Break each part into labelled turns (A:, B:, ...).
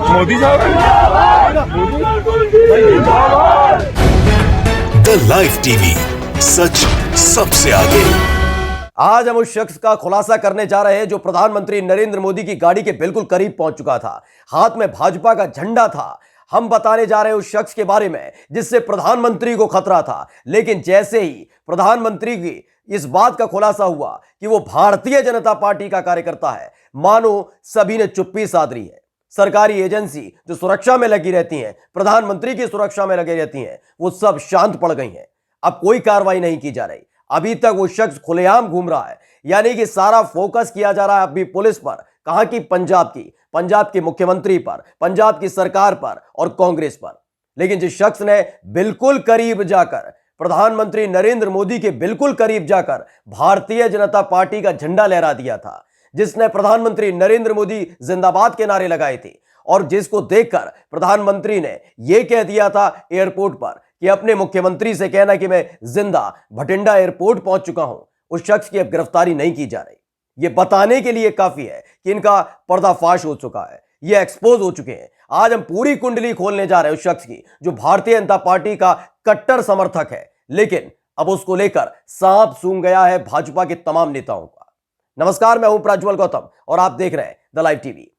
A: मोदी साहब
B: the live TV, सच सबसे आगे।
C: आज हम उस शख्स का खुलासा करने जा रहे हैं जो प्रधानमंत्री नरेंद्र मोदी की गाड़ी के बिल्कुल करीब पहुंच चुका था। हाथ में भाजपा का झंडा था। हम बताने जा रहे हैं उस शख्स के बारे में जिससे प्रधानमंत्री को खतरा था, लेकिन जैसे ही प्रधानमंत्री की इस बात का खुलासा हुआ कि वो भारतीय जनता पार्टी का कार्यकर्ता है, मानो सभी ने चुप्पी साध ली है। सरकारी एजेंसी जो सुरक्षा में लगी रहती हैं, प्रधानमंत्री की सुरक्षा में लगी रहती हैं, वो सब शांत पड़ गई हैं। अब कोई कार्रवाई नहीं की जा रही। अभी तक वो शख्स खुलेआम घूम रहा है, यानी कि सारा फोकस किया जा रहा है अभी पुलिस पर, कहां की पंजाब के मुख्यमंत्री पर, पंजाब की सरकार पर और कांग्रेस पर। लेकिन जिस शख्स ने बिल्कुल करीब जाकर, प्रधानमंत्री नरेंद्र मोदी के बिल्कुल करीब जाकर भारतीय जनता पार्टी का झंडा लहरा दिया था, जिसने प्रधानमंत्री नरेंद्र मोदी जिंदाबाद के नारे लगाए थे और जिसको देखकर प्रधानमंत्री ने यह कह दिया था एयरपोर्ट पर कि अपने मुख्यमंत्री से कहना कि मैं जिंदा भटिंडा एयरपोर्ट पहुंच चुका हूं, उस शख्स की अब गिरफ्तारी नहीं की जा रही। यह बताने के लिए काफी है कि इनका पर्दाफाश हो चुका है, ये एक्सपोज हो चुके हैं। आज हम पूरी कुंडली खोलने जा रहे हैं उस शख्स की जो भारतीय जनता पार्टी का कट्टर समर्थक है, लेकिन अब उसको लेकर सांप सूंघ गया है भाजपा के तमाम नेताओं का। नमस्कार, मैं हूं प्रज्वल गौतम और आप देख रहे हैं द लाइव टीवी।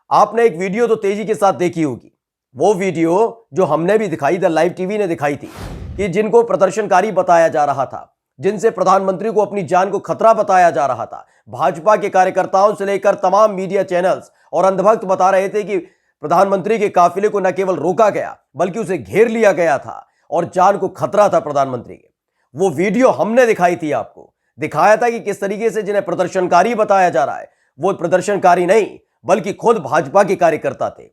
C: आपने एक वीडियो तो तेजी के साथ देखी होगी, वो वीडियो जो हमने भी दिखाई, द लाइव टीवी ने दिखाई थी, कि जिनको प्रदर्शनकारी बताया जा रहा था, जिनसे प्रधानमंत्री को अपनी जान को खतरा बताया जा रहा था, भाजपा के कार्यकर्ताओं से लेकर तमाम मीडिया चैनल्स और अंधभक्त बता रहे थे कि प्रधानमंत्री के काफिले को न केवल रोका गया बल्कि उसे घेर लिया गया था और जान को खतरा था प्रधानमंत्री के। वो वीडियो हमने दिखाई थी, आपको दिखाया था कि किस तरीके से जिन्हें प्रदर्शनकारी बताया जा रहा है वो प्रदर्शनकारी नहीं बल्कि खुद भाजपा के कार्यकर्ता थे।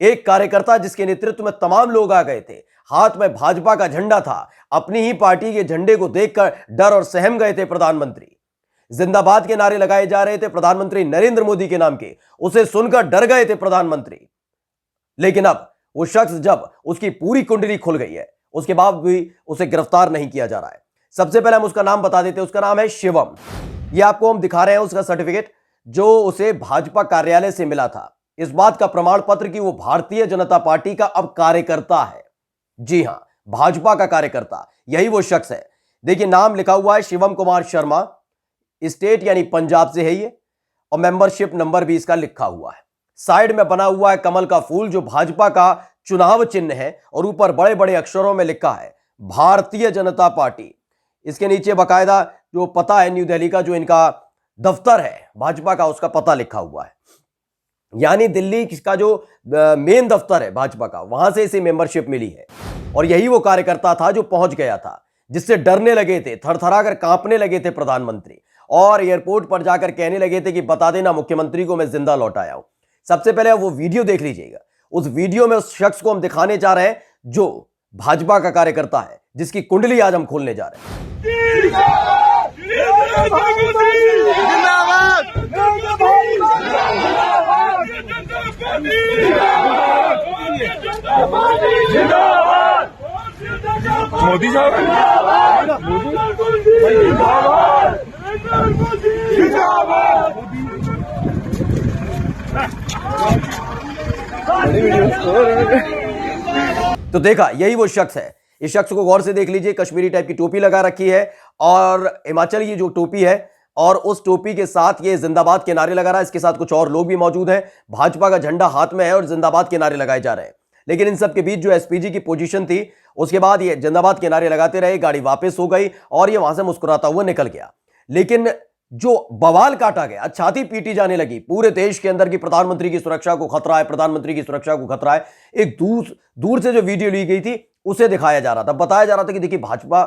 C: एक कार्यकर्ता जिसके नेतृत्व में तमाम लोग आ गए थे, हाथ में भाजपा का झंडा था। अपनी ही पार्टी के झंडे को देखकर डर और सहम गए थे प्रधानमंत्री। जिंदाबाद के नारे लगाए जा रहे थे प्रधानमंत्री नरेंद्र मोदी के नाम के, उसे सुनकर डर गए थे प्रधानमंत्री। लेकिन अब वो शख्स, जब उसकी पूरी कुंडली खुल गई है, उसके बाद भी उसे गिरफ्तार नहीं किया जा रहा है। सबसे पहले हम उसका नाम बता देते हैं। उसका नाम है शिवम। ये आपको हम दिखा रहे हैं उसका सर्टिफिकेट जो उसे भाजपा कार्यालय से मिला था, इस बात का प्रमाण पत्र कि वो भारतीय जनता पार्टी का अब कार्यकर्ता है। जी हां, भाजपा का कार्यकर्ता, यही वो शख्स है। देखिए, नाम लिखा हुआ है शिवम कुमार शर्मा, स्टेट यानी पंजाब से है ये, और मेंबरशिप नंबर भी इसका लिखा हुआ है। साइड में बना हुआ है कमल का फूल जो भाजपा का चुनाव चिन्ह है, और ऊपर बड़े बड़े अक्षरों में लिखा है भारतीय जनता पार्टी। इसके नीचे बकायदा जो पता है न्यू दिल्ली का, जो इनका दफ्तर है भाजपा का, उसका पता लिखा हुआ है। यानी दिल्ली का जो मेन दफ्तर है भाजपा का, वहां से इसे मेंबरशिप मिली है। और यही वो कार्यकर्ता था जो पहुंच गया था, जिससे डरने लगे थे, थरथरा कर कांपने लगे थे प्रधानमंत्री, और एयरपोर्ट पर जाकर कहने लगे थे कि बता देना मुख्यमंत्री को मैं जिंदा लौट आया हूं। सबसे पहले वो वीडियो देख लीजिएगा। उस वीडियो में उस शख्स को हम दिखाने जा रहे हैं जो भाजपा का कार्यकर्ता है, जिसकी कुंडली आज हम खोलने जा रहे हैं।
A: मोदी साहब
C: तो देखा, यही वो शख्स है। इस शख्स को गौर से देख लीजिए, कश्मीरी टाइप की टोपी लगा रखी है और हिमाचल की जो टोपी है, और उस टोपी के साथ ये जिंदाबाद के नारे लगा रहा है। इसके साथ कुछ और लोग भी मौजूद हैं। भाजपा का झंडा हाथ में है और जिंदाबाद के नारे लगाए जा रहे हैं। लेकिन इन सब के बीच जो एसपीजी की पोजीशन थी, उसके बाद ये जिंदाबाद के नारे लगाते रहे, गाड़ी वापस हो गई और ये वहां से मुस्कुराता हुआ निकल गया। लेकिन जो बवाल काटा गया, छाती पीटी जाने लगी पूरे देश के अंदर कि प्रधानमंत्री की सुरक्षा को खतरा है, प्रधानमंत्री की सुरक्षा को खतरा है। एक दूर से जो वीडियो ली गई थी उसे दिखाया जा रहा था, बताया जा रहा था कि देखिए भाजपा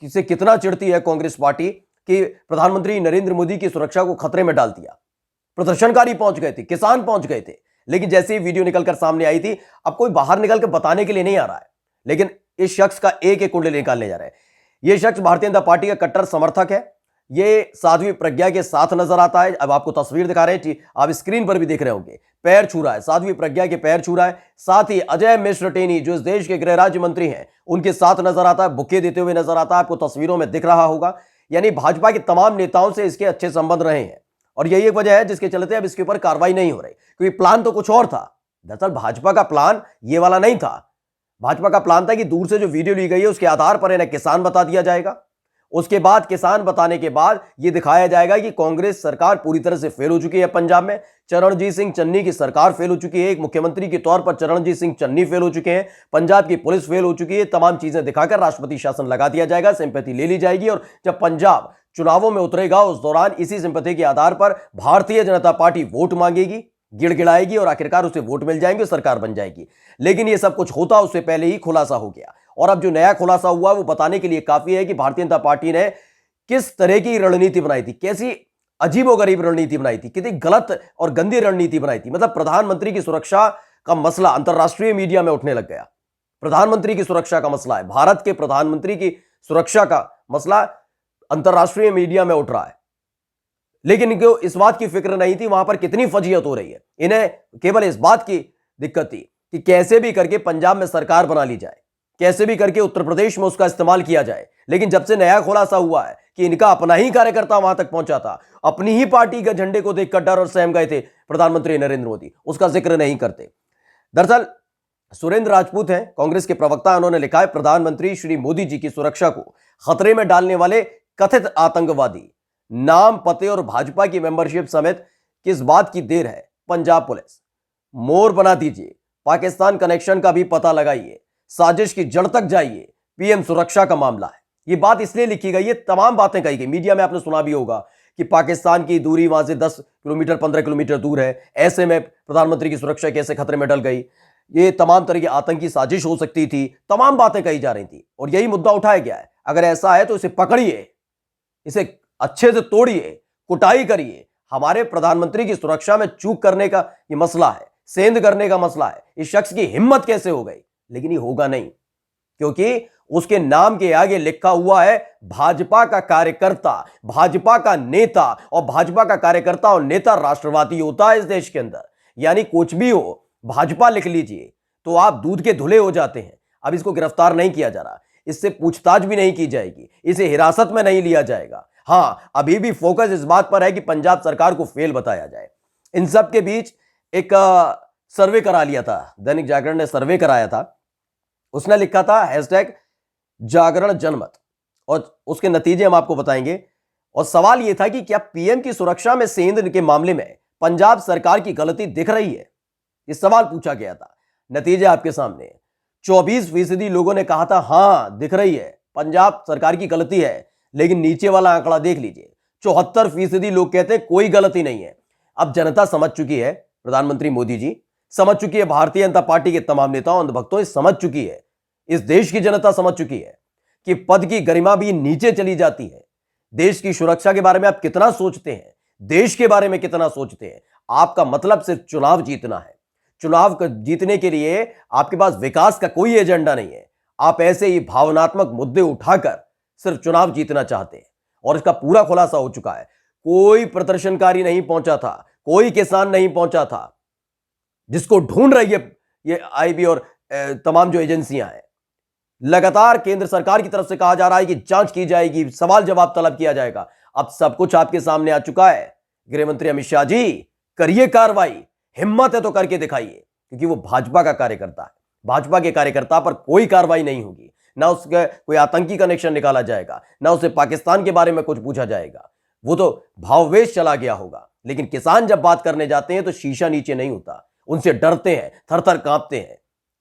C: से कितना चिढ़ती है कांग्रेस पार्टी कि प्रधानमंत्री नरेंद्र मोदी की सुरक्षा को खतरे में डाल दिया। प्रदर्शनकारी पहुंच गए थे, किसान पहुंच गए थे, लेकिन जैसे ही वीडियो निकलकर सामने आई थी, अब कोई बाहर निकल कर बताने के लिए नहीं आ रहा है, लेकिन इस शख्स का एक एक कुंडली निकालने जा रहे हैं। यह शख्स भारतीय जनता पार्टी का कट्टर समर्थक है, ये साध्वी प्रज्ञा के साथ नजर आता है। अब आपको तस्वीर दिखा रहे हैं, आप स्क्रीन पर भी देख रहे होंगे, पैर छू रहा है, साध्वी प्रज्ञा के पैर छू रहा है। साथ ही अजय मिश्र टेनी जो इस देश के गृह राज्य मंत्री हैं, उनके साथ नजर आता है, बुके देते हुए नजर आता है, आपको तस्वीरों में दिख रहा होगा। यानी भाजपा के तमाम नेताओं से इसके अच्छे संबंध रहे हैं और यही एक वजह है जिसके चलते अब इसके ऊपर कार्रवाई नहीं हो रही, क्योंकि प्लान तो कुछ और था। दरअसल भाजपा का प्लान ये वाला नहीं था। भाजपा का प्लान था कि दूर से जो वीडियो ली गई है उसके आधार पर इन्हें किसान बता दिया जाएगा। उसके बाद किसान बताने के बाद यह दिखाया जाएगा कि कांग्रेस सरकार पूरी तरह से फेल हो चुकी है। पंजाब में चरणजीत सिंह चन्नी की सरकार फेल हो चुकी है। एक मुख्यमंत्री के तौर पर चरणजीत सिंह चन्नी फेल हो चुके हैं। पंजाब की पुलिस फेल हो चुकी है। तमाम चीजें दिखाकर राष्ट्रपति शासन लगा दिया जाएगा, सिंपैथी ले ली जाएगी और जब पंजाब चुनावों में उतरेगा उस दौरान इसी सिंपैथी के आधार पर भारतीय जनता पार्टी वोट मांगेगी, गिड़गिड़ाएगी और आखिरकार उसे वोट मिल जाएंगे, सरकार बन जाएगी। लेकिन यह सब कुछ होता उससे पहले ही खुलासा हो गया और अब जो नया खुलासा हुआ वो बताने के लिए काफी है कि भारतीय जनता पार्टी ने किस तरह की रणनीति बनाई थी, कैसी अजीबोगरीब रणनीति बनाई थी, कितनी गलत और गंदी रणनीति बनाई थी। मतलब प्रधानमंत्री की सुरक्षा का मसला अंतरराष्ट्रीय मीडिया में उठने लग गया। प्रधानमंत्री की सुरक्षा का मसला है, भारत के प्रधानमंत्री की सुरक्षा का मसला अंतरराष्ट्रीय मीडिया में उठ रहा है। लेकिन इनको इस बात की फिक्र नहीं थी वहां पर कितनी फजीयत हो रही है। इन्हें केवल इस बात की दिक्कत थी कि कैसे भी करके पंजाब में सरकार बना ली जाए, कैसे भी करके उत्तर प्रदेश में उसका इस्तेमाल किया जाए। लेकिन जब से नया खुलासा हुआ है कि इनका अपना ही कार्यकर्ता वहां तक पहुंचा था, अपनी ही पार्टी के झंडे को देखकर डर और सहम गए थे प्रधानमंत्री नरेंद्र मोदी, उसका जिक्र नहीं करते। दरअसल सुरेंद्र राजपूत हैं कांग्रेस के प्रवक्ता, उन्होंने लिखा है प्रधानमंत्री श्री मोदी जी की सुरक्षा को खतरे में डालने वाले कथित आतंकवादी, नाम, पते और भाजपा की मेंबरशिप समेत किस बात की देर है। पंजाब पुलिस मोर बना दीजिए, पाकिस्तान कनेक्शन का भी पता लगाइए, साजिश की जड़ तक जाइए, पीएम सुरक्षा का मामला है। यह बात इसलिए लिखी गई है, तमाम बातें कही गई, मीडिया में आपने सुना भी होगा कि पाकिस्तान की दूरी वहां से 10 किलोमीटर 15 किलोमीटर दूर है, ऐसे में प्रधानमंत्री की सुरक्षा कैसे खतरे में डल गई, ये तमाम तरह की आतंकी साजिश हो सकती थी, तमाम बातें कही जा रही थी और यही मुद्दा उठाया गया है। अगर ऐसा है तो इसे पकड़िए, इसे अच्छे से तोड़िए, कुटाई करिए। हमारे प्रधानमंत्री की सुरक्षा में चूक करने का यह मसला है, सेंध करने का मसला है। इस शख्स की हिम्मत कैसे हो गई? लेकिन ये होगा नहीं, क्योंकि उसके नाम के आगे लिखा हुआ है भाजपा का कार्यकर्ता, भाजपा का नेता, और भाजपा का कार्यकर्ता और नेता राष्ट्रवादी होता है इस देश के अंदर। यानी कुछ भी हो, भाजपा लिख लीजिए तो आप दूध के धुले हो जाते हैं। अब इसको गिरफ्तार नहीं किया जा रहा, इससे पूछताछ भी नहीं की जाएगी, इसे हिरासत में नहीं लिया जाएगा। हां, अभी भी फोकस इस बात पर है कि पंजाब सरकार को फेल बताया जाए। इन सब के बीच एक सर्वे करा लिया था, दैनिक जागरण ने सर्वे कराया था। उसने लिखा था #जागरण जनमत और उसके नतीजे हम आपको बताएंगे। और सवाल यह था कि क्या पीएम की सुरक्षा में सेंध के मामले में पंजाब सरकार की गलती दिख रही है? यह सवाल पूछा गया था। नतीजे आपके सामने। 24% लोगों ने कहा था हां दिख रही है, पंजाब सरकार की गलती है। लेकिन नीचे वाला आंकड़ा देख लीजिए, 74% लोग कहते हैं कोई गलती नहीं है। अब जनता समझ चुकी है, प्रधानमंत्री मोदी जी समझ चुकी है, भारतीय जनता पार्टी के तमाम नेताओं अंधभक्तों समझ चुकी है, इस देश की जनता समझ चुकी है कि पद की गरिमा भी नीचे चली जाती है। देश की सुरक्षा के बारे में आप कितना सोचते हैं, देश के बारे में कितना सोचते हैं? आपका मतलब सिर्फ चुनाव जीतना है। चुनाव जीतने के लिए आपके पास विकास का कोई एजेंडा नहीं है। आप ऐसे ही भावनात्मक मुद्दे उठाकर सिर्फ चुनाव जीतना चाहते हैं और इसका पूरा खुलासा हो चुका है। कोई प्रदर्शनकारी नहीं पहुंचा था, कोई किसान नहीं पहुंचा था, जिसको ढूंढ रही है ये आईबी और तमाम जो एजेंसियां हैं। लगातार केंद्र सरकार की तरफ से कहा जा रहा है कि जांच की जाएगी, सवाल जवाब तलब किया जाएगा। अब सब कुछ आपके सामने आ चुका है। गृह मंत्री अमित शाह जी करिए कार्रवाई, हिम्मत है तो करके दिखाइए, क्योंकि वो भाजपा का कार्यकर्ता है। भाजपा के कार्यकर्ता पर कोई कार्रवाई नहीं होगी, ना उसका कोई आतंकी कनेक्शन निकाला जाएगा, ना उसे पाकिस्तान के बारे में कुछ पूछा जाएगा। वो तो भाववेश चला गया होगा। लेकिन किसान जब बात करने जाते हैं तो शीशा नीचे नहीं होता, उनसे डरते हैं, थर थर कांपते हैं।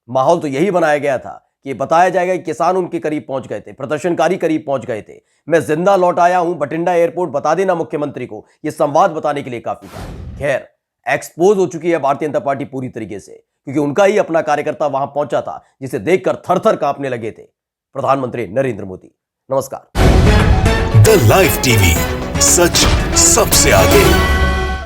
C: माहौल तो यही बनाया गया था कि बताया जाएगा कि किसान उनके करीब पहुंच गए थे, प्रदर्शनकारी करीब पहुंच गए थे। मैं जिंदा लौट आया हूं बठिंडा एयरपोर्ट, बता देना मुख्यमंत्री को। यह संवाद बताने के लिए काफी था। खैर, एक्सपोज हो चुकी है भारतीय जनता पार्टी पूरी तरीके से, क्योंकि उनका ही अपना कार्यकर्ता वहां पहुंचा था, जिसे देखकर थर थर कांपने लगे थे प्रधानमंत्री नरेंद्र मोदी। नमस्कार।
B: द लाइव टीवी, सच सबसे आगे।